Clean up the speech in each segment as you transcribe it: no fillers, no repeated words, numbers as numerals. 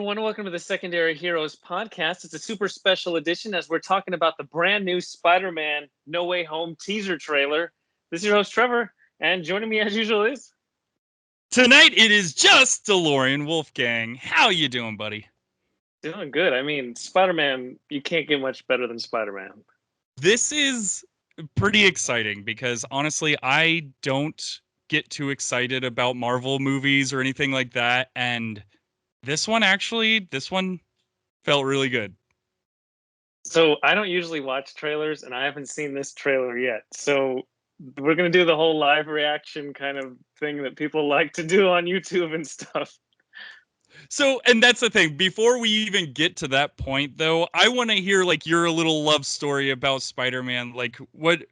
everyone. Welcome to the Secondary Heroes podcast. It's a super special edition as we're talking about the brand new Spider-Man No Way Home teaser trailer. This is your host, Trevor, and joining me as usual is... Tonight it is just DeLorean Wolfgang. How you doing, buddy? Doing good. I mean, Spider-Man, you can't get much better than Spider-Man. This is pretty exciting because honestly, I don't get too excited about Marvel movies or anything like that. And this one felt really good. So I don't usually watch trailers, and I haven't seen this trailer yet. So we're going to do the whole live reaction kind of thing that people like to do on YouTube and stuff. So, and that's the thing. Before we even get to that point, though, I want to hear like your little love story about Spider-Man. Like, what's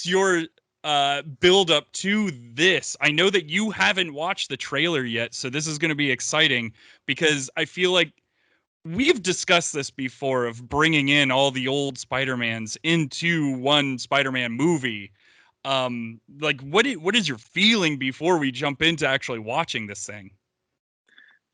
your build up to this? I know that you haven't watched the trailer yet, so this is going to be exciting because I feel like we've discussed this before of bringing in all the old Spider-Mans into one Spider-Man movie. Like, what is your feeling before we jump into actually watching this thing?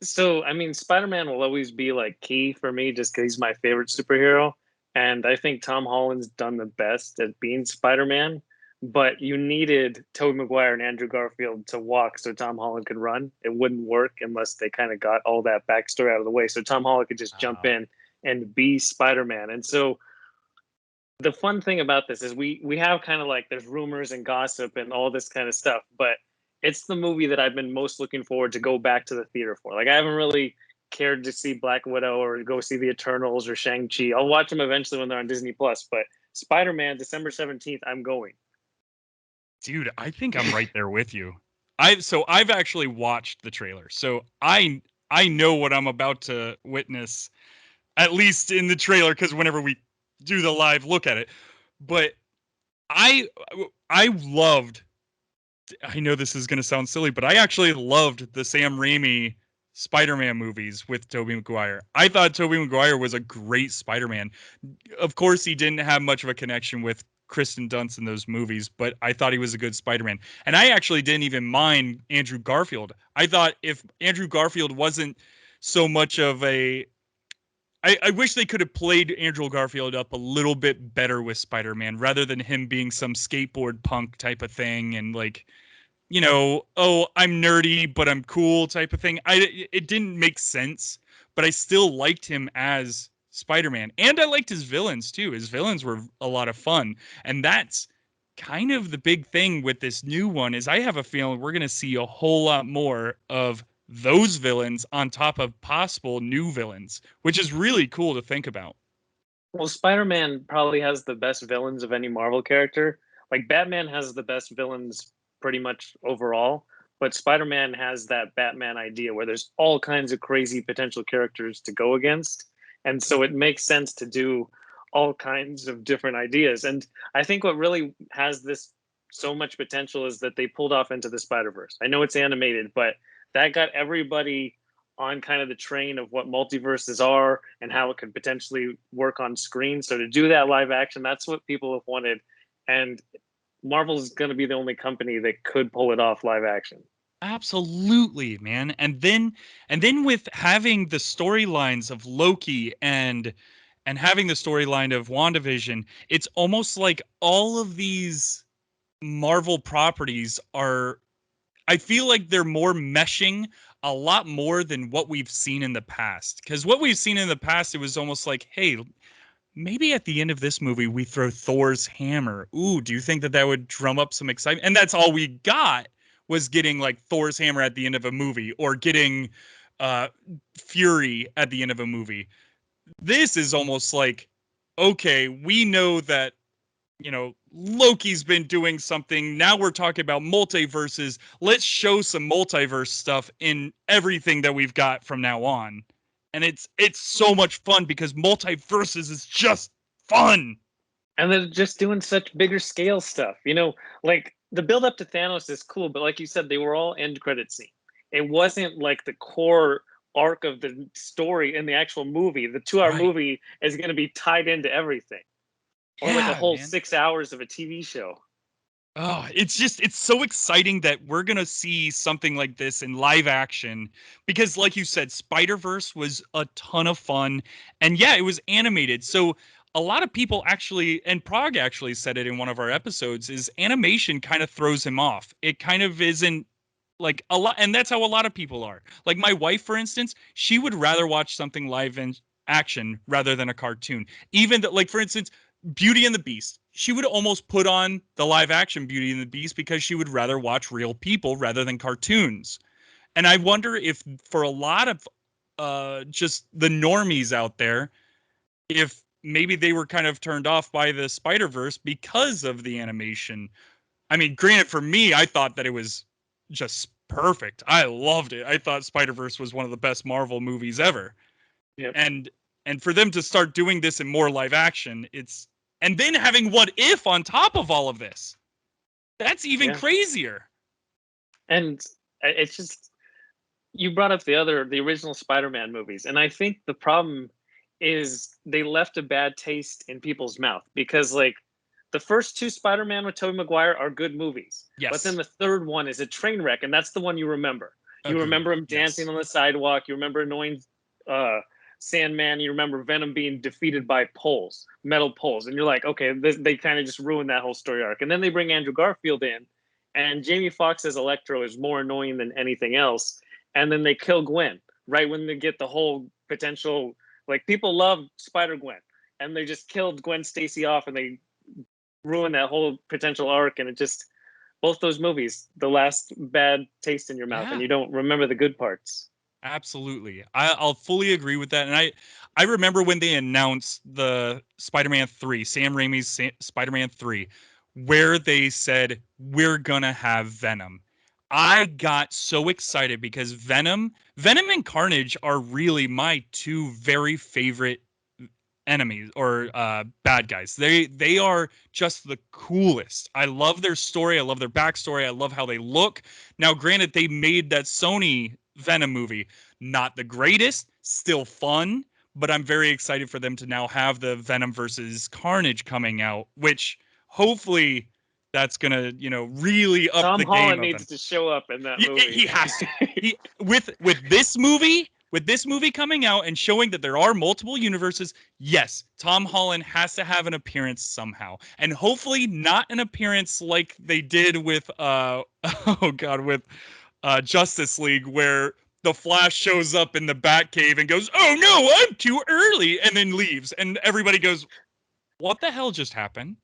So, I mean, Spider-Man will always be like key for me just because he's my favorite superhero. And I think Tom Holland's done the best at being Spider-Man. But you needed Tobey Maguire and Andrew Garfield to walk so Tom Holland could run. It wouldn't work unless they kind of got all that backstory out of the way. So Tom Holland could just jump in and be Spider-Man. And so the fun thing about this is we have kind of like there's rumors and gossip and all this kind of stuff, but it's the movie that I've been most looking forward to go back to the theater for. Like I haven't really cared to see Black Widow or go see the Eternals or Shang-Chi. I'll watch them eventually when they're on Disney Plus, but Spider-Man, December 17th, I'm going. Dude, I think I'm right there with you. I've actually watched the trailer. So I know what I'm about to witness, at least in the trailer, because whenever we do the live look at it. But I I loved, I know this is gonna sound silly, but I actually loved the Sam Raimi Spider-Man movies with Tobey Maguire. I thought Tobey Maguire was a great Spider-Man. Of course, he didn't have much of a connection with Kristen Dunst in those movies, but I thought he was a good Spider-Man. And I actually didn't even mind Andrew Garfield. I thought if Andrew Garfield wasn't so much of a I wish they could have played Andrew Garfield up a little bit better with Spider-Man rather than him being some skateboard punk type of thing and like, oh, I'm nerdy, but I'm cool type of thing. It didn't make sense, but I still liked him as Spider-Man. And I liked his villains too. His villains were a lot of fun. And that's kind of the big thing with this new one is I have a feeling we're going to see a whole lot more of those villains on top of possible new villains, which is really cool to think about. Well, Spider-Man probably has the best villains of any Marvel character. Like Batman has the best villains pretty much overall, but Spider-Man has that Batman idea where there's all kinds of crazy potential characters to go against. And so it makes sense to do all kinds of different ideas. And I think what really has this so much potential is that they pulled off Into the Spider-Verse. I know it's animated, but that got everybody on kind of the train of what multiverses are and how it could potentially work on screen. So to do that live action, that's what people have wanted. And Marvel's going to be the only company that could pull it off live action. Absolutely, man. And then with having the storylines of Loki and having the storyline of WandaVision, it's almost like all of these Marvel properties are, I feel like they're more meshing a lot more than what we've seen in the past. Because what we've seen in the past, it was almost like, hey, maybe at the end of this movie we throw Thor's hammer. Ooh, do you think that would drum up some excitement? And that's all we got was getting like Thor's hammer at the end of a movie or getting uh Fury at the end of a movie. This is almost like, okay, we know that Loki's been doing something. Now we're talking about multiverses. Let's show some multiverse stuff in everything that we've got from now on. And it's so much fun because multiverses is just fun. And they're just doing such bigger scale stuff. Like the build up to Thanos is cool, but like you said, they were all end credit scene. It wasn't like the core arc of the story in the actual movie. The 2-hour movie is going to be tied into everything. Or like a whole man. 6 hours of a TV show. Oh, it's so exciting that we're gonna see something like this in live action because, like you said, Spider-Verse was a ton of fun, and yeah, it was animated. So a lot of people actually, and Prague actually said it in one of our episodes, is animation kind of throws him off. It kind of isn't like a lot, and that's how a lot of people are. Like my wife, for instance, she would rather watch something live in action rather than a cartoon. Even that, like for instance, Beauty and the Beast. She would almost put on the live action Beauty and the Beast because she would rather watch real people rather than cartoons. And I wonder if for a lot of just the normies out there, if maybe they were kind of turned off by the Spider-Verse because of the animation. I mean, granted, for me, I thought that it was just perfect. I loved it. I thought Spider-Verse was one of the best Marvel movies ever. Yep. And for them to start doing this in more live action, it's and then having What If on top of all of this. That's even Yeah. crazier. And it's just, you brought up the original Spider-Man movies, and I think the problem is they left a bad taste in people's mouth because like the first two Spider-Man with Tobey Maguire are good movies, but then Yes. the third one is a train wreck, and that's the one you remember. You Agreed. remember him dancing Yes. on the sidewalk. You remember annoying uh, Sandman. You remember Venom being defeated by poles, metal poles, and you're like, okay, they kind of just ruined that whole story arc. And then they bring Andrew Garfield in, and Jamie Foxx as Electro is more annoying than anything else. And then they kill Gwen right when they get the whole potential. Like people love Spider Gwen, and they just killed Gwen Stacy off, and they ruined that whole potential arc. And it just, both those movies, the last bad taste in your mouth, and Yeah. you don't remember the good parts. Absolutely. I'll fully agree with that. And I remember when they announced the Spider-Man 3, Sam Raimi's Spider-Man 3, where they said, we're going to have Venom. I got so excited because Venom and Carnage are really my two very favorite enemies or bad guys. They are just the coolest. I love their story. I love their backstory. I love how they look. Now, granted, they made that Sony Venom movie not the greatest, still fun, but I'm very excited for them to now have the Venom versus Carnage coming out, which hopefully that's gonna really up Tom the game Holland of them. needs to show up in that movie. He has to. He with this movie, coming out and showing that there are multiple universes, yes, Tom Holland has to have an appearance somehow. And hopefully not an appearance like they did with oh god, with Justice League where the Flash shows up in the Batcave and goes, "Oh no, I'm too early," and then leaves and everybody goes, "What the hell just happened?"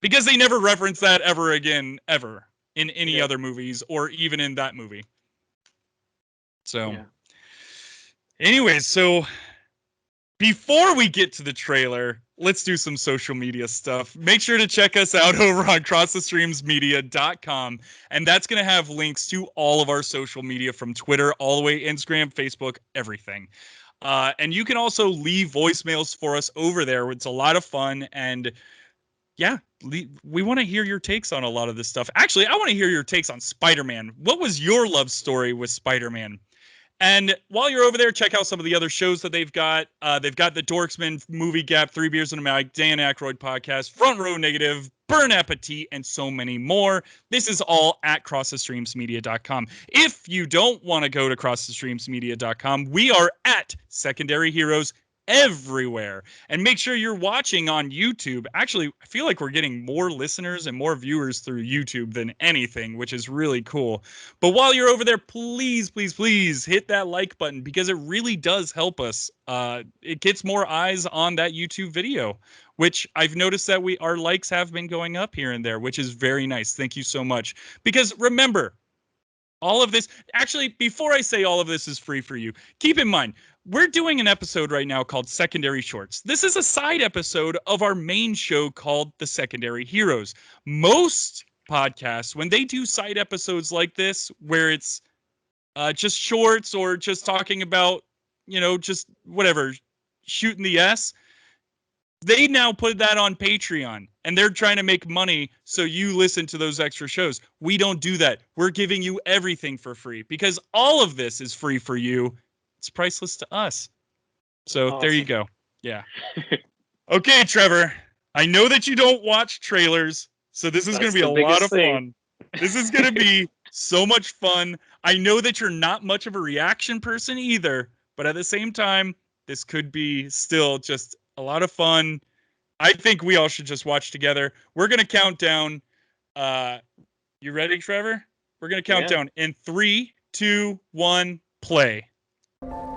Because they never reference that ever again, ever in any Yep. other movies or even in that movie. So, Yeah. anyways, so before we get to the trailer, let's do some social media stuff. Make sure to check us out over on crossthestreamsmedia.com. And that's going to have links to all of our social media from Twitter all the way Instagram, Facebook, everything. And you can also leave voicemails for us over there. It's a lot of fun. And yeah, we want to hear your takes on a lot of this stuff. Actually, I want to hear your takes on Spider-Man. What was your love story with Spider-Man? And while you're over there, check out some of the other shows that they've got. They've got the Dorksman Movie Gap, Three Beers and a Mag, Dan Aykroyd podcast, Front Row Negative, Burn Appetit, and so many more. This is all at crossthestreamsmedia.com. If you don't want to go to crossthestreamsmedia.com, we are at Secondary Heroes everywhere. And make sure you're watching on YouTube. Actually, I feel like we're getting more listeners and more viewers through YouTube than anything, which is really cool. But while you're over there, please, please, please hit that like button because it really does help us. It gets more eyes on that YouTube video, which I've noticed that our likes have been going up here and there, which is very nice. Thank you so much. Because remember, all of this, actually, before I say all of this is free for you, keep in mind, we're doing an episode right now called Secondary Shorts. This is a side episode of our main show called The Secondary Heroes. Most podcasts, when they do side episodes like this, where it's just shorts or just talking about, just whatever, shooting the S, they now put that on Patreon and they're trying to make money so you listen to those extra shows. We don't do that. We're giving you everything for free because all of this is free for you. It's priceless to us. So there you Awesome. go. Yeah. Okay, Trevor. I know that you don't watch trailers, so this is going That's to be the a lot biggest of thing. fun. This is going to be so much fun. I know that you're not much of a reaction person either, but at the same time, this could be still just a lot of fun. I think we all should just watch together. We're going to count down. You ready, Trevor? We're going to count Yeah. down in 3, 2, 1, play.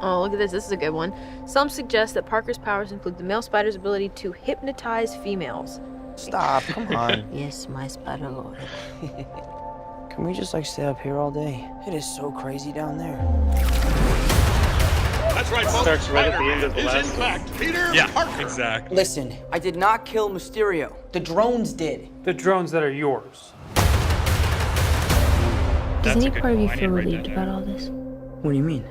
Oh, look at this. This is a good one. Some suggest that Parker's powers include the male spider's ability to hypnotize females. Stop, come on. Yes, my spider lord. Can we just stay up here all day? It is so crazy down there. That's right, folks. Starts right at the end of the Is last in one. fact Peter Yeah, Parker. exactly. Listen, I did not kill Mysterio. The drones did. The drones that are yours. That's Does a any good part of you call. I need feel to write relieved that about down. all this? What do you mean?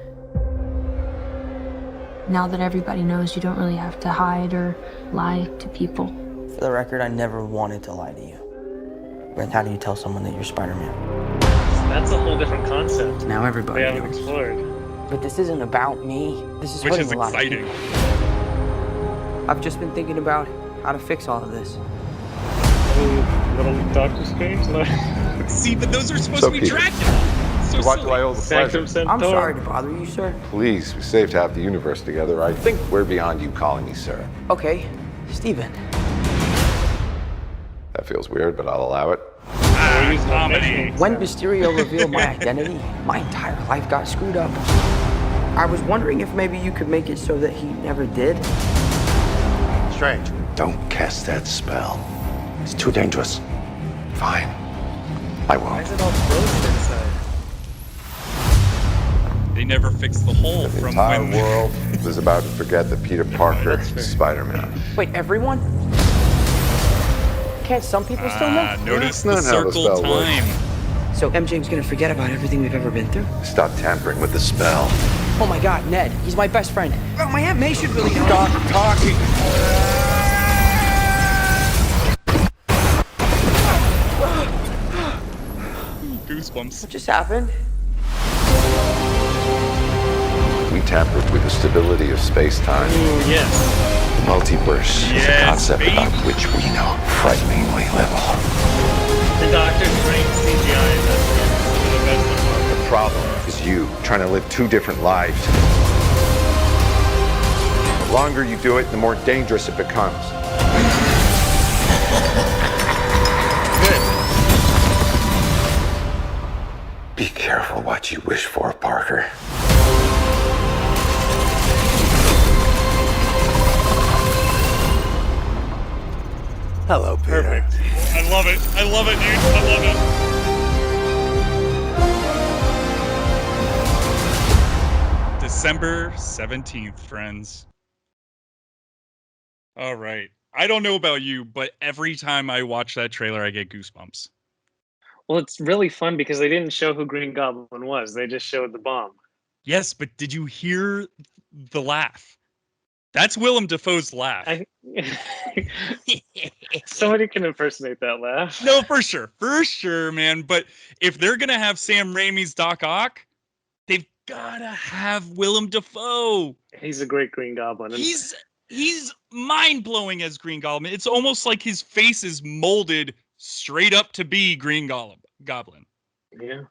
Now that everybody knows you don't really have to hide or lie to people. For the record, I never wanted to lie to you. But how do you tell someone that you're Spider-Man? That's a whole different concept. Now We everybody haven't knows. explored. But this isn't about me. This is Which hurting is a lot of exciting. people. I've just been thinking about how to fix all of this. Little Doctor Strange. See, but those are supposed So, to be Peter, Dracula. So what do silly. I owe the Sanctum pleasure? I'm Centaur. sorry to bother you, sir. Please, we saved half the universe together. I think we're beyond you calling me sir. Okay, Steven. That feels weird, but I'll allow it. Comedy. When Mysterio revealed my identity, my entire life got screwed up. I was wondering if maybe you could make it so that he never did. Strange. Don't cast that spell. It's too dangerous. Fine. I Why won't. is it all frozen inside? They never fixed the hole The from entire when. world was about to forget that Peter Parker That's fair. is Spider-Man. Wait, everyone? Can't some people still know? Notice That's the not how the circle spell works. time. So MJ's gonna forget about everything we've ever been through? Stop tampering with the spell. Oh my god, Ned, he's my best friend. Oh, my Aunt May should really know. Stop talking. Goosebumps. What just happened? We tampered with the stability of space-time. Ooh, yes. Multiverse is a Yes, concept baby. about which we know frighteningly little. The Doctor Strange CGI is the best one. The problem is you trying to live two different lives. The longer you do it, the more dangerous it becomes. Be careful what you wish for, Parker. Hello, Peter. Perfect. I love it. I love it, dude. I love it. December 17th, friends. All right. I don't know about you, but every time I watch that trailer, I get goosebumps. Well, it's really fun because they didn't show who Green Goblin was. They just showed the bomb. Yes, but did you hear the laugh? That's Willem Dafoe's laugh. Somebody can impersonate that laugh. No, for sure, man. But if they're gonna have Sam Raimi's Doc Ock, they've gotta have Willem Dafoe. He's a great Green Goblin. And He's mind blowing as Green Goblin. It's almost like his face is molded straight up to be Green Goblin. yeah.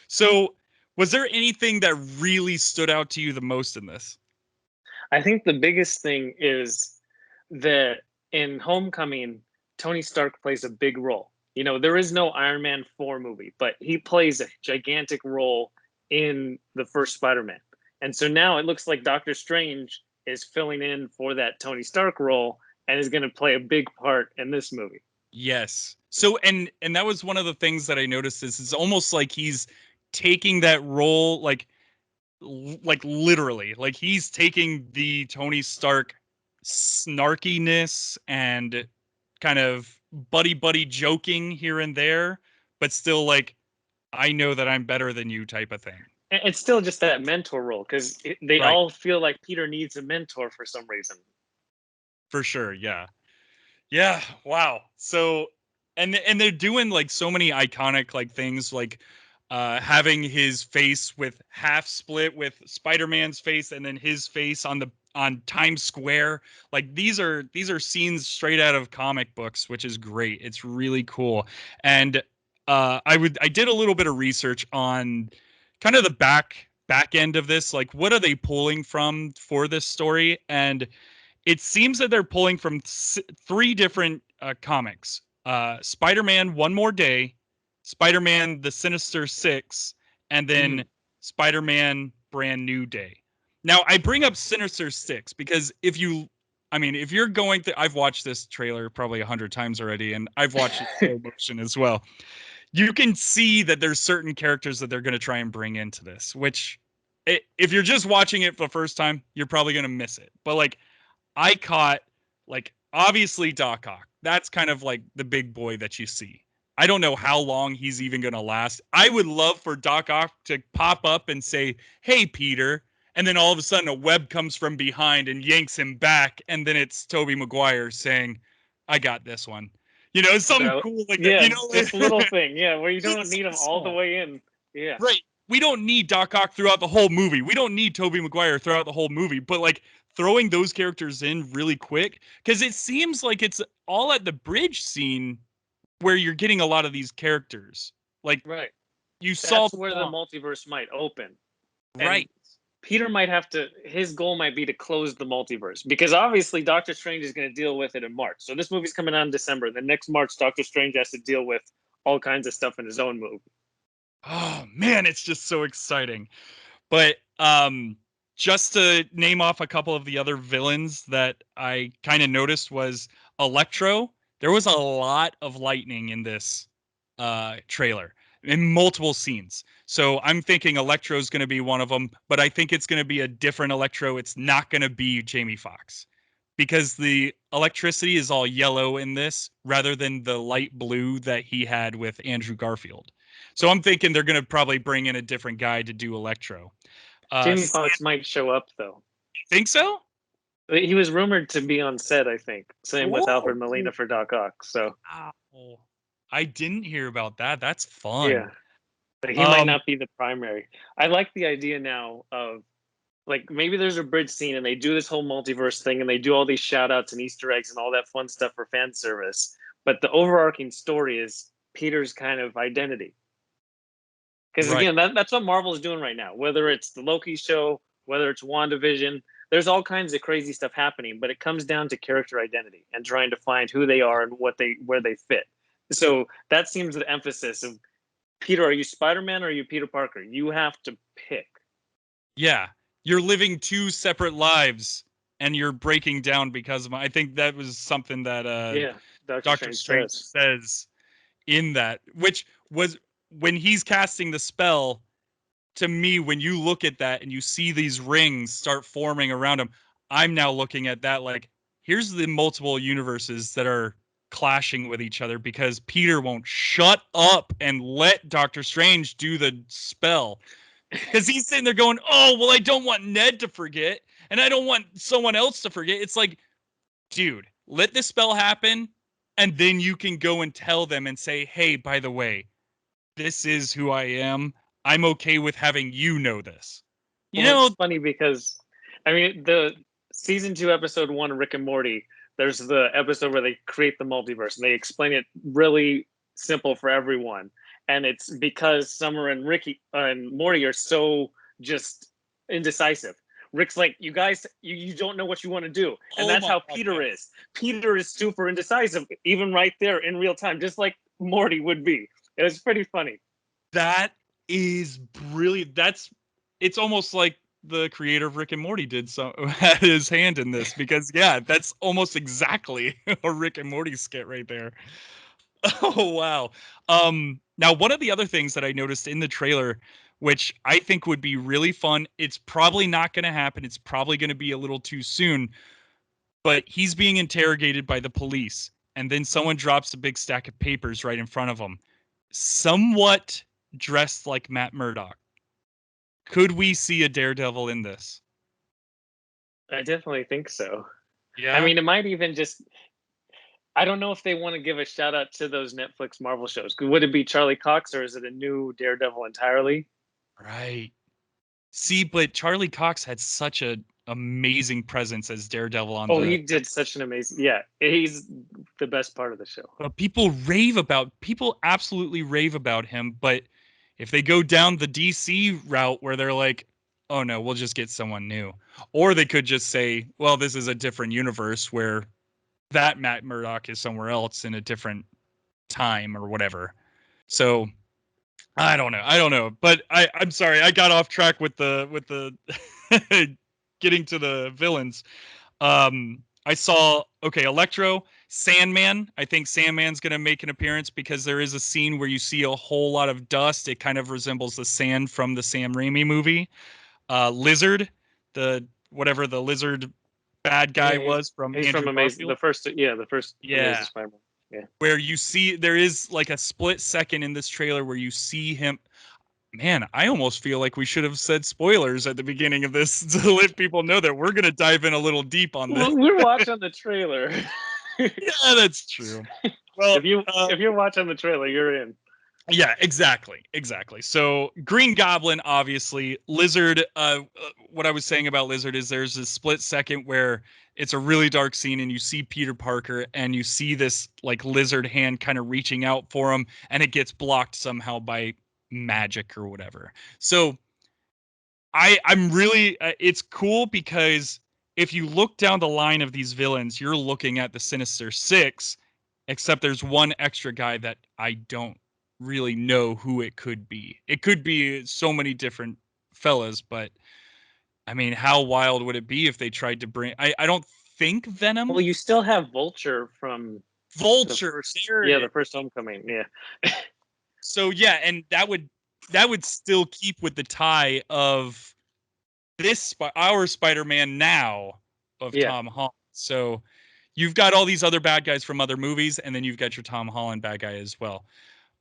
So, was there anything that really stood out to you the most in this? I think the biggest thing is that in Homecoming, Tony Stark plays a big role. You know, there is no Iron Man 4 movie, but he plays a gigantic role in the first Spider-Man. And so now it looks like Doctor Strange is filling in for that Tony Stark role and is going to play a big part in this movie. Yes. So and that was one of the things that I noticed is it's almost like he's taking that role like literally, like he's taking the Tony Stark snarkiness and kind of buddy joking here and there, but still like, I know that I'm better than you type of thing. And it's still just that mentor role because they Right. all feel like Peter needs a mentor for some reason. For sure, yeah. Yeah, wow. So and they're doing like so many iconic like things like having his face with half split with Spider-Man's face and then his face on on Times Square. Like these are scenes straight out of comic books, which is great. It's really cool. And I did a little bit of research on kind of the back end of this. Like, what are they pulling from for this story? And it seems that they're pulling from three different comics: Spider-Man: One More Day, Spider-Man: The Sinister Six, and then Spider-Man: Brand New Day. Now, I bring up Sinister Six because if you're going to, I've watched this trailer probably 100 times already, and I've watched it in slow motion as well. You can see that there's certain characters that they're going to try and bring into this, which if you're just watching it for the first time, you're probably going to miss it. But like, I caught, like, obviously Doc Ock. That's kind of like the big boy that you see. I don't know how long he's even going to last. I would love for Doc Ock to pop up and say, "Hey, Peter." And then all of a sudden a web comes from behind and yanks him back. And then it's Tobey Maguire saying, "I got this one." You know, something cool like that. Yeah, You know, this little thing. Yeah, where you don't it's need him all the small. way in. Yeah. Right. We don't need Doc Ock throughout the whole movie. We don't need Tobey Maguire throughout the whole movie. But like throwing those characters in really quick, because it seems like it's all at the bridge scene where you're getting a lot of these characters. Like, Right. you saw That's where the multiverse might open. right. And Peter might have to, his goal might be to close the multiverse, because obviously Doctor Strange is going to deal with it in March. So this movie's coming out in December. The next March, Doctor Strange has to deal with all kinds of stuff in his own movie. Oh man, it's just so exciting. But just to name off a couple of the other villains that I kind of noticed was Electro. There was a lot of lightning in this trailer in multiple scenes. So I'm thinking Electro is going to be one of them, but I think it's going to be a different Electro. It's not going to be Jamie Foxx, because the electricity is all yellow in this rather than the light blue that he had with Andrew Garfield. So I'm thinking they're going to probably bring in a different guy to do Electro. Jamie Foxx might show up, though. Think so? He was rumored to be on set, I think. Same with Whoa. Alfred Molina for Doc Ock. So Wow. I didn't hear about that. That's fun. yeah, but he might not be the primary. I like the idea now of, like, maybe there's a bridge scene and they do this whole multiverse thing and they do all these shout outs and Easter eggs and all that fun stuff for fan service. But the overarching story is Peter's kind of identity. Because again, that's what Marvel is doing right now. Whether it's the Loki show, whether it's WandaVision, there's all kinds of crazy stuff happening, but it comes down to character identity and trying to find who they are and where they fit. So that seems the emphasis of Peter. Are you Spider-Man or are you Peter Parker? You have to pick. Yeah, you're living two separate lives and you're breaking down because of them. I think that was something that Doctor Strange says in that, which was when he's casting the spell. To me, when you look at that and you see these rings start forming around him, I'm now looking at that like, here's the multiple universes that are clashing with each other because Peter won't shut up and let Doctor Strange do the spell. Because he's sitting there going, "Oh, well, I don't want Ned to forget, and I don't want someone else to forget." It's like, dude, let the spell happen, and then you can go and tell them and say, "Hey, by the way, this is who I am. I'm okay with having you know this." It's funny because, I mean, the season 2, episode 1 of Rick and Morty, there's the episode where they create the multiverse and they explain it really simple for everyone. And it's because Summer and Ricky and Morty are so just indecisive. Rick's like, "You guys, you don't know what you want to do." And that's how Peter is. Peter is super indecisive, even right there in real time, just like Morty would be. It was pretty funny. That is brilliant. It's almost like the creator of Rick and Morty had his hand in this, because yeah, that's almost exactly a Rick and Morty skit right there. Oh wow. Now one of the other things that I noticed in the trailer, which I think would be really fun, it's probably not going to happen. It's probably going to be a little too soon, but he's being interrogated by the police and then someone drops a big stack of papers right in front of him, somewhat dressed like Matt Murdock. Could we see a Daredevil in this? I definitely think so. Yeah. I mean, it might even just, I don't know if they want to give a shout out to those Netflix Marvel shows. Would it be Charlie Cox or is it a new Daredevil entirely? Right. See, but Charlie Cox had such a amazing presence as Daredevil on Oh, the. he did such an amazing. Yeah, he's the best part of the show. But people absolutely rave about him. But if they go down the DC route where they're like, oh no, we'll just get someone new, or they could just say, well, this is a different universe where that Matt Murdock is somewhere else in a different time or whatever. So I don't know. I don't know. But I'm sorry. I got off track with the getting to the villains. I saw Electro, Sandman. I think Sandman's gonna make an appearance because there is a scene where you see a whole lot of dust. It kind of resembles the sand from the Sam Raimi movie. Lizard, the whatever the lizard bad guy Yeah, was from he's Andrew from Amazing. Garfield. The first Yeah. Amazing Spider-Man. Yeah. Where you see there is like a split second in this trailer where you see him. Man, I almost feel like we should have said spoilers at the beginning of this to let people know that we're gonna dive in a little deep on this. Well, we're watching the trailer. Yeah, that's true. Well, if you're watching the trailer, you're in. Yeah, exactly. So Green Goblin, obviously, Lizard. What I was saying about Lizard is there's a split second where it's a really dark scene and you see Peter Parker and you see this like lizard hand kind of reaching out for him and it gets blocked somehow by magic or whatever. So I'm really it's cool because if you look down the line of these villains, you're looking at the Sinister Six, except there's one extra guy that I don't really know who it could be. It could be so many different fellas, but I mean, how wild would it be if they tried to bring I don't think Venom. Well, you still have Vulture from Vulture. the first Homecoming. Yeah. So yeah, and that would still keep with the tie of our Spider-Man now of Tom Holland. So you've got all these other bad guys from other movies, and then you've got your Tom Holland bad guy as well.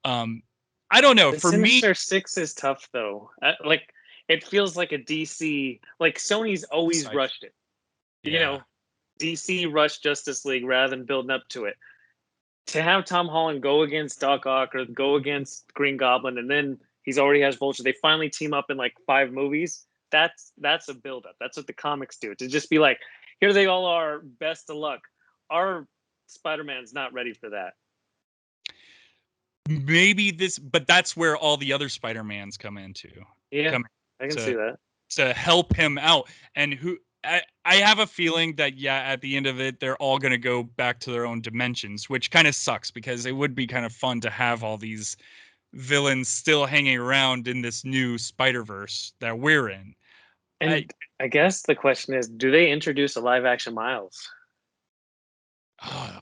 I don't know. For me, Sinister Six is tough though. Like it feels like a DC. Like Sony's always rushed it. Yeah. You know, DC rushed Justice League rather than building up to it. To have Tom Holland go against Doc Ock or go against Green Goblin, and then he's already has Vulture. They finally team up in like 5 movies. That's a buildup. That's what the comics do. To just be like, here they all are. Best of luck. Our Spider-Man's not ready for that. Maybe but that's where all the other Spider-Mans come into. Yeah, I can see that. To help him out. And I have a feeling that, at the end of it, they're all going to go back to their own dimensions, which kind of sucks because it would be kind of fun to have all these villains still hanging around in this new Spider-Verse that we're in. And I guess the question is, do they introduce a live-action Miles?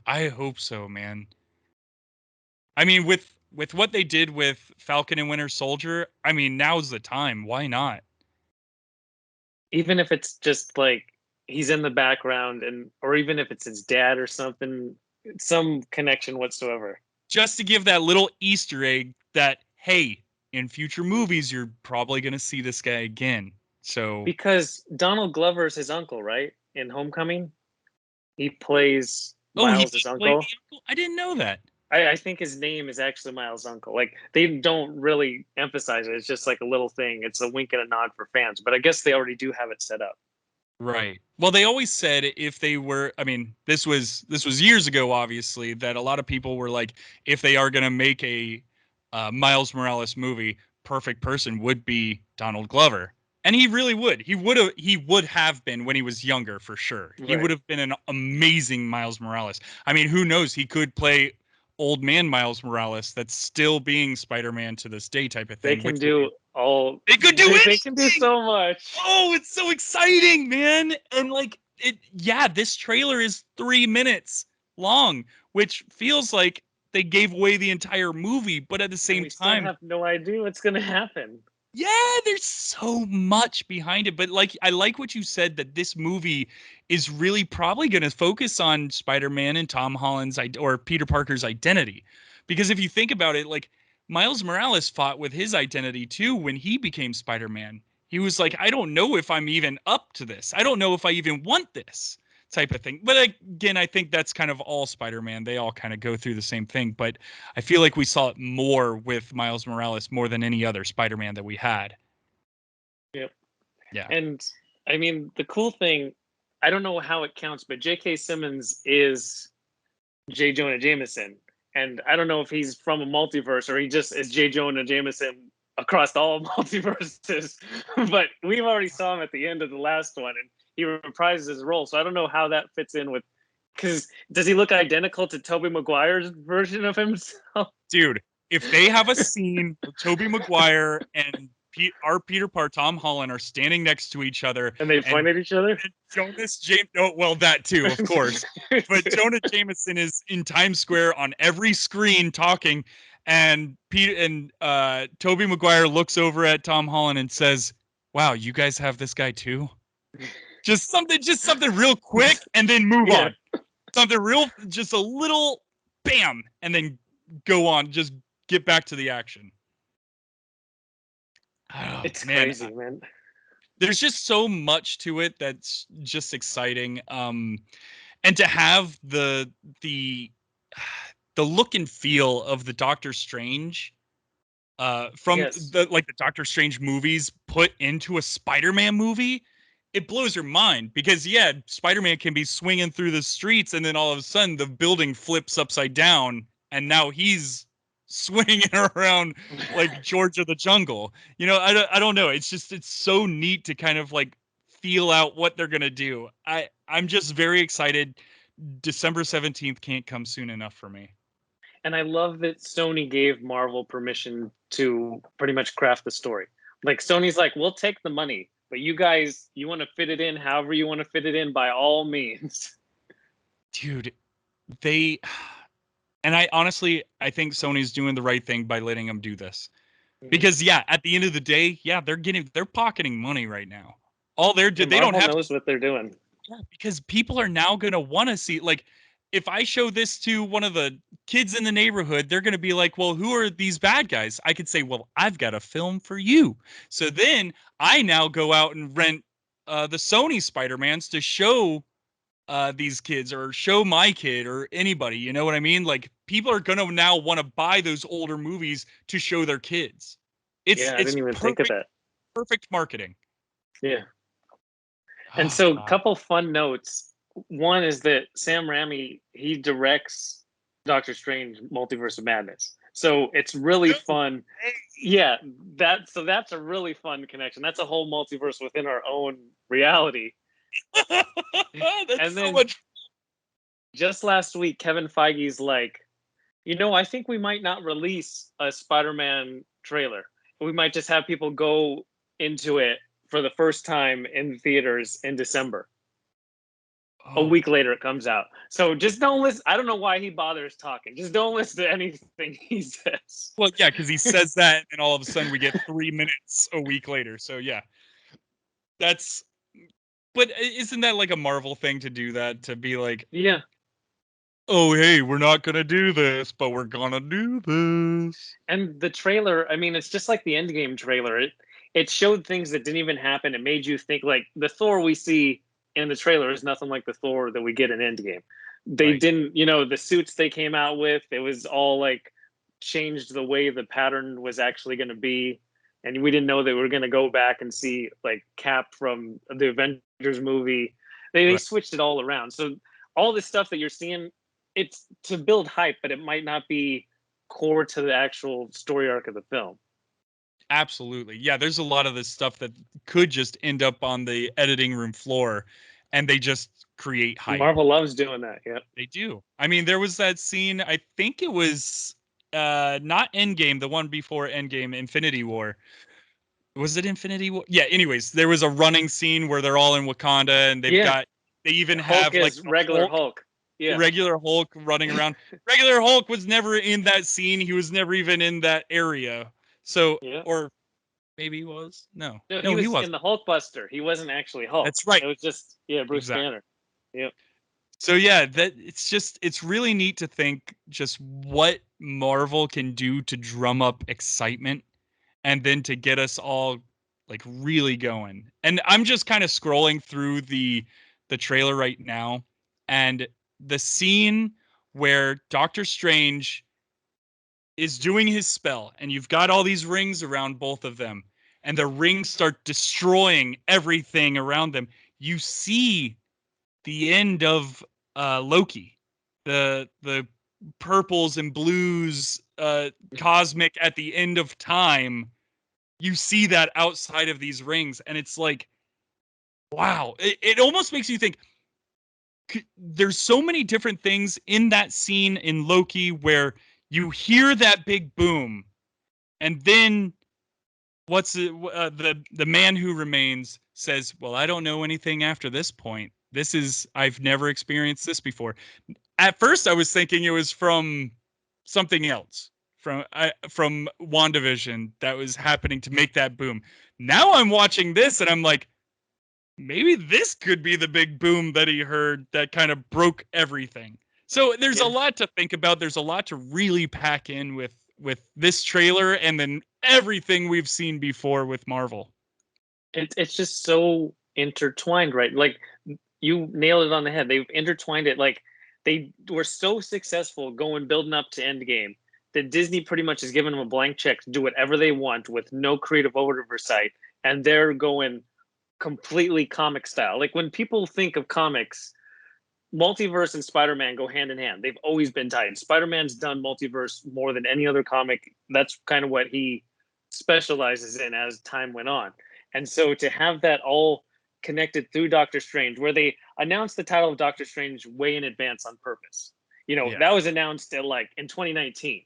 I hope so, man. I mean, with what they did with Falcon and Winter Soldier, I mean, now's the time. Why not? Even if it's just like he's in the background, or even if it's his dad or something, some connection whatsoever. Just to give that little Easter egg that, hey, in future movies, you're probably going to see this guy again. So because Donald Glover's his uncle, right? In Homecoming, he plays Miles' uncle. I didn't know that. I think his name is actually Miles' uncle. Like they don't really emphasize it. It's just like a little thing. It's a wink and a nod for fans. But I guess they already do have it set up. Right. Well, they always said if they were, I mean, this was years ago, obviously, that a lot of people were like, if they are going to make a Miles Morales movie, perfect person would be Donald Glover. And he really would. He would have been when he was younger, for sure. Right. He would have been an amazing Miles Morales. I mean, who knows? He could play old man Miles Morales that's still being Spider-Man to this day type of thing. They can do They could do They can do so much. Oh, it's so exciting, man. And like this trailer is 3 minutes long, which feels like they gave away the entire movie, but at the same time, I have no idea what's going to happen. Yeah, there's so much behind it, but like I like what you said that this movie is really probably going to focus on Spider-Man and Tom Holland's or Peter Parker's identity. Because if you think about it, like Miles Morales fought with his identity too when he became Spider-Man. He was like, I don't know if I'm even up to this. I don't know if I even want this type of thing. But again, I think that's kind of all Spider-Man. They all kind of go through the same thing. But I feel like we saw it more with Miles Morales more than any other Spider-Man that we had. Yep. Yeah. And I mean, the cool thing, I don't know how it counts, but J.K. Simmons is J. Jonah Jameson. And I don't know if he's from a multiverse or he just is J. Jonah Jameson across all multiverses. But we've already saw him at the end of the last one, and he reprises his role. So I don't know how that fits in with, because does he look identical to Tobey Maguire's version of himself? Dude, if they have a scene where Tobey Maguire and our Peter Parr, Tom Holland, are standing next to each other, And they point at each other? Jonas James, oh, well, that too, of course. But Jonah Jameson is in Times Square on every screen talking, and Tobey Maguire looks over at Tom Holland and says, "Wow, you guys have this guy too?" Just something real quick, and then move on. Something real, just a little bam, and then go on. Just get back to the action. Oh, It's man. crazy, man. There's just so much to it that's just exciting. And to have the look and feel of the Doctor Strange from the Doctor Strange movies put into a Spider-Man movie, it blows your mind, because yeah, Spider-Man can be swinging through the streets and then all of a sudden the building flips upside down and now he's swinging around like George of the Jungle. You know, I don't know. It's so neat to kind of like feel out what they're gonna do. I'm just very excited. December 17th can't come soon enough for me. And I love that Sony gave Marvel permission to pretty much craft the story. Like, Sony's like, we'll take the money, but you guys, you want to fit it in however you want to fit it in, by all means. Dude, and I honestly think Sony's doing the right thing by letting them do this. Because yeah, at the end of the day, yeah, they're pocketing money right now. All they don't have knows what they're doing. Yeah, because people are now going to want to see, like, if I show this to one of the kids in the neighborhood, they're going to be like, well, who are these bad guys? I could say, well, I've got a film for you. So then I now go out and rent the Sony Spider-Mans to show these kids, or show my kid, or anybody. You know what I mean? Like, people are going to now want to buy those older movies to show their kids. I didn't even think of that. Perfect marketing. Yeah. And so a couple fun notes. One is that Sam Raimi, he directs Doctor Strange Multiverse of Madness. So it's really fun. Yeah, that's a really fun connection. That's a whole multiverse within our own reality. That's so much. Just last week, Kevin Feige's like, I think we might not release a Spider-Man trailer. We might just have people go into it for the first time in theaters in December. A week later, it comes out. So just don't listen. I don't know why he bothers talking. Just don't listen to anything he says. Well, yeah, because he says that, and all of a sudden we get 3 minutes a week later. So yeah, but isn't that like a Marvel thing to do that? To be like, yeah, oh, hey, we're not going to do this, but we're going to do this. And the trailer, I mean, it's just like the Endgame trailer. It showed things that didn't even happen. It made you think, like, the Thor we see in the trailer is nothing like the Thor that we get in Endgame. They didn't, the suits they came out with, it was all like changed the way the pattern was actually going to be. And we didn't know that we were going to go back and see like Cap from the Avengers movie. They switched it all around. So all this stuff that you're seeing, it's to build hype, but it might not be core to the actual story arc of the film. Absolutely. Yeah, there's a lot of this stuff that could just end up on the editing room floor, and they just create hype. Marvel loves doing that, yeah. They do. I mean, there was that scene, I think it was not Endgame, the one before Endgame, Infinity War. Was it Infinity War? Yeah, anyways, there was a running scene where they're all in Wakanda, and they even Hulk have like regular Hulk. Yeah. Regular Hulk running around. Regular Hulk was never in that scene. He was never even in that area. So, or maybe he was. No, he was in the Hulkbuster. He wasn't actually Hulk. That's right. It was just Bruce Banner. Yep. So yeah, it's really neat to think just what Marvel can do to drum up excitement, and then to get us all like really going. And I'm just kind of scrolling through the trailer right now, and the scene where Doctor Strange is doing his spell, and you've got all these rings around both of them, and the rings start destroying everything around them, you see the end of Loki, the purples and blues, cosmic at the end of time. You see that outside of these rings, and it's like, wow, it almost makes you think. There's so many different things in that scene in Loki where you hear that big boom, and then the man who remains says, "Well, I don't know anything after this point. I've never experienced this before." At first, I was thinking it was from something else, from WandaVision that was happening to make that boom. Now I'm watching this, and I'm like, maybe this could be the big boom that he heard that kind of broke everything. So there's a lot to think about. There's a lot to really pack in with this trailer, and then everything we've seen before with Marvel. It's just so intertwined, right? Like, you nailed it on the head. They've intertwined it. Like, they were so successful building up to Endgame that Disney pretty much has given them a blank check to do whatever they want with no creative oversight, and they're going completely comic style. Like, when people think of comics, multiverse and Spider-Man go hand in hand. They've always been tied. Spider-Man's done multiverse more than any other comic. That's kind of what he specializes in as time went on. And so to have that all connected through Doctor Strange, where they announced the title of Doctor Strange way in advance on purpose. That was announced in 2019.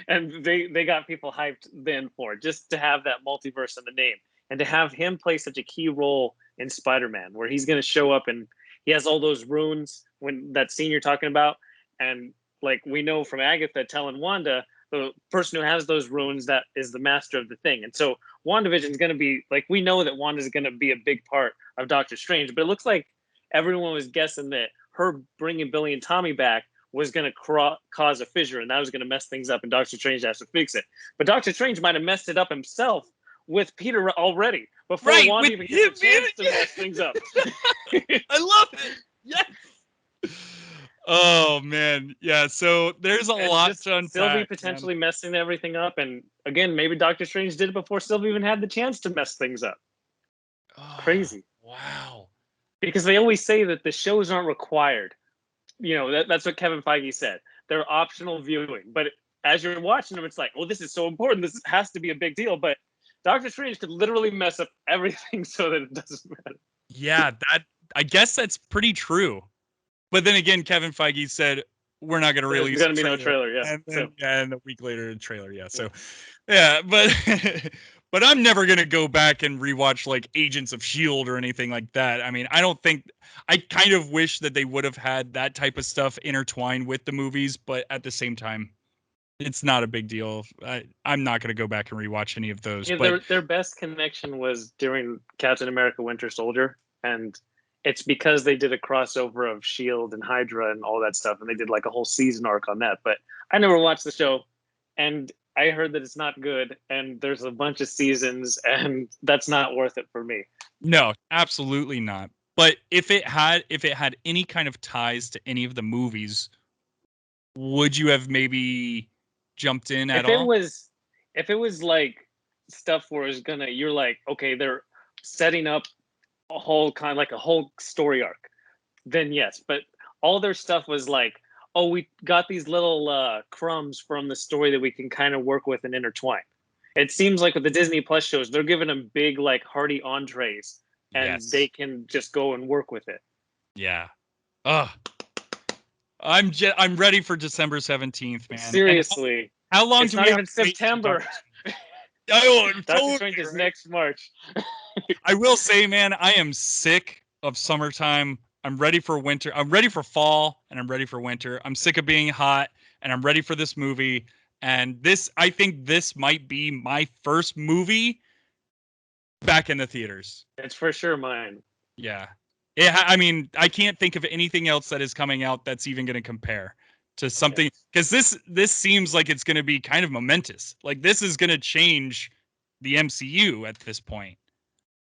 And they got people hyped then for it, just to have that multiverse in the name, and to have him play such a key role in Spider-Man, where he's going to show up and he has all those runes, when that scene you're talking about. And like, we know from Agatha telling Wanda, the person who has those runes, that is the master of the thing. And so WandaVision is going to be like, we know that Wanda is going to be a big part of Doctor Strange, but it looks like everyone was guessing that her bringing Billy and Tommy back was going to cause a fissure, and that was going to mess things up, and Doctor Strange has to fix it. But Doctor Strange might have messed it up himself with Peter already, before Wanda even gets a chance to mess things up. I love it. Yes. Oh man, yeah. So there's a lot to unpack. Sylvie potentially messing everything up, and again, maybe Doctor Strange did it before Sylvie even had the chance to mess things up. Crazy. Wow. Because they always say that the shows aren't required. That's what Kevin Feige said. They're optional viewing. But as you're watching them, it's like, well, this is so important. This has to be a big deal. But Doctor Strange could literally mess up everything so that it doesn't matter. Yeah, I guess that's pretty true. But then again, Kevin Feige said we're not going to release. There's going to be no trailer, yeah. And then, and a week later, a trailer, yeah. So, yeah, but but I'm never going to go back and rewatch like Agents of S.H.I.E.L.D. or anything like that. I mean, I kind of wish that they would have had that type of stuff intertwined with the movies, but at the same time, it's not a big deal. I'm not going to go back and rewatch any of those. Yeah, but their best connection was during Captain America: Winter Soldier, and it's because they did a crossover of S.H.I.E.L.D. and Hydra and all that stuff, and they did like a whole season arc on that. But I never watched the show, and I heard that it's not good, and there's a bunch of seasons, and that's not worth it for me. No, absolutely not. But if it had any kind of ties to any of the movies, would you have maybe jumped in at all? If it was like stuff where you're like, okay, they're setting up a whole story arc, then yes. But all their stuff was like, oh, we got these little crumbs from the story that we can kind of work with and intertwine. It seems like with the Disney Plus shows, they're giving them big, like, hearty entrees, and they can just go and work with it. Yeah. I'm ready for December 17th, man. Seriously. How long it's do not we even have to wait September? Doctor Strange is next March. I will say, man, I am sick of summertime. I'm ready for winter. I'm ready for fall, and I'm ready for winter. I'm sick of being hot, and I'm ready for this movie. And I think this might be my first movie back in the theaters. It's for sure mine. Yeah. I mean, I can't think of anything else that is coming out that's even going to compare to something, because this seems like it's going to be kind of momentous. Like, this is going to change the MCU at this point.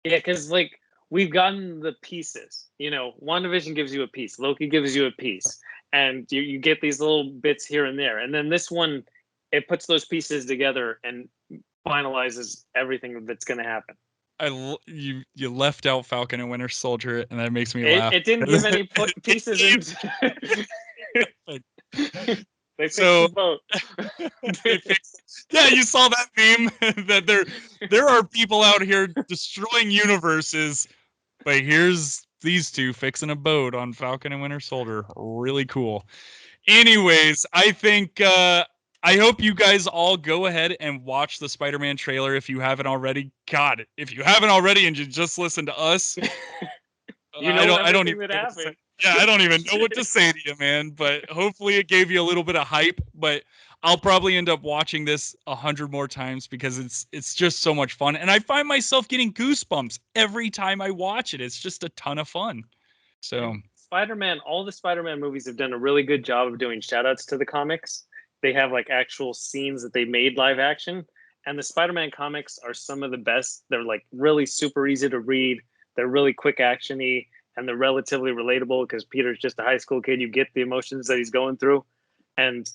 Yeah, because like, we've gotten the pieces. WandaVision gives you a piece, Loki gives you a piece, and you get these little bits here and there. And then this one, it puts those pieces together and finalizes everything that's going to happen. You left out Falcon and Winter Soldier, and that makes me laugh. It didn't give any pieces into. They fixed the boat. Yeah, you saw that meme that there are people out here destroying universes, but here's these two fixing a boat on Falcon and Winter Soldier. Really cool. Anyways, I think I hope you guys all go ahead and watch the Spider-Man trailer if you haven't already. God, if you haven't already and you just listen to us, I don't even know what to say. Yeah, I don't even know what to say to you, man. But hopefully it gave you a little bit of hype. But I'll probably end up watching this 100 more times because it's just so much fun, and I find myself getting goosebumps every time I watch it. It's just a ton of fun. So Spider-Man, all the Spider-Man movies have done a really good job of doing shout-outs to the comics. They have like actual scenes that they made live action, and the Spider-Man comics are some of the best. They're like really super easy to read. They're really quick actiony, and they're relatively relatable because Peter's just a high school kid. You get the emotions that he's going through, and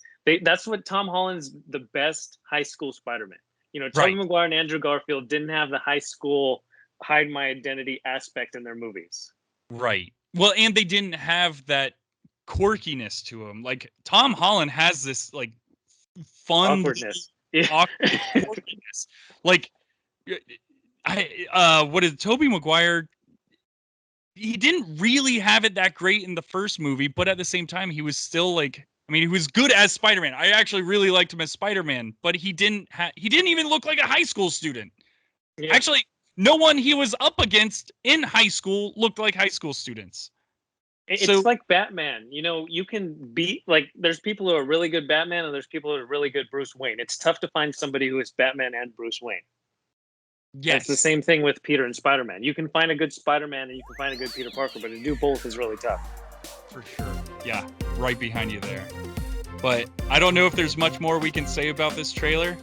that's what Tom Holland's the best high school Spider-Man. You know, Tobey Maguire and Andrew Garfield didn't have the high school hide my identity aspect in their movies. Right. Well, and they didn't have that quirkiness to them. Like Tom Holland has this like fun awkwardness. Quirkiness. Like what is Tobey Maguire? He didn't really have it that great in the first movie, but at the same time, he was still like, I mean, he was good as Spider-Man. I actually really liked him as Spider-Man, but he didn't even look like a high school student. Yeah. Actually, no one he was up against in high school looked like high school students. It's like Batman. You know, you can beat, like, there's people who are really good Batman and there's people who are really good Bruce Wayne. It's tough to find somebody who is Batman and Bruce Wayne. Yes. It's the same thing with Peter and Spider-Man. You can find a good Spider-Man and you can find a good Peter Parker, but to do both is really tough. For sure. Yeah, right behind you there. But I don't know if there's much more we can say about this trailer.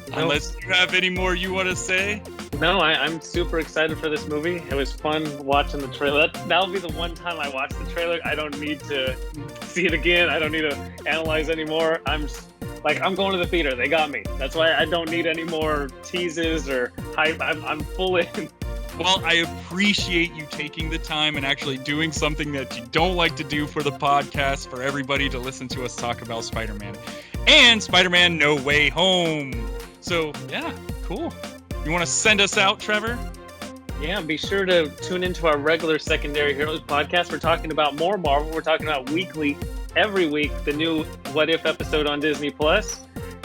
No. Unless you have any more you want to say. No, I'm super excited for this movie. It was fun watching the trailer. That'll be the one time I watch the trailer. I don't need to see it again. I don't need to analyze anymore. I'm going to the theater. They got me. That's why I don't need any more teases or hype. I'm full in. Well, I appreciate you taking the time and actually doing something that you don't like to do for the podcast, for everybody to listen to us talk about Spider-Man and Spider-Man No Way Home. So, yeah, cool. You want to send us out, Trevor? Yeah, be sure to tune into our regular Secondary Heroes podcast. We're talking about more Marvel. We're talking about weekly, every week, the new What If episode on Disney+.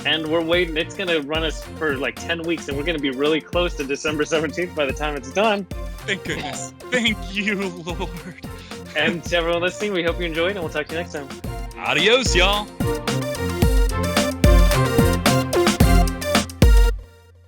And we're waiting. It's going to run us for like 10 weeks, and we're going to be really close to December 17th by the time it's done. Thank goodness. Thank you, Lord. And to everyone listening, we hope you enjoyed, and we'll talk to you next time. Adios, y'all.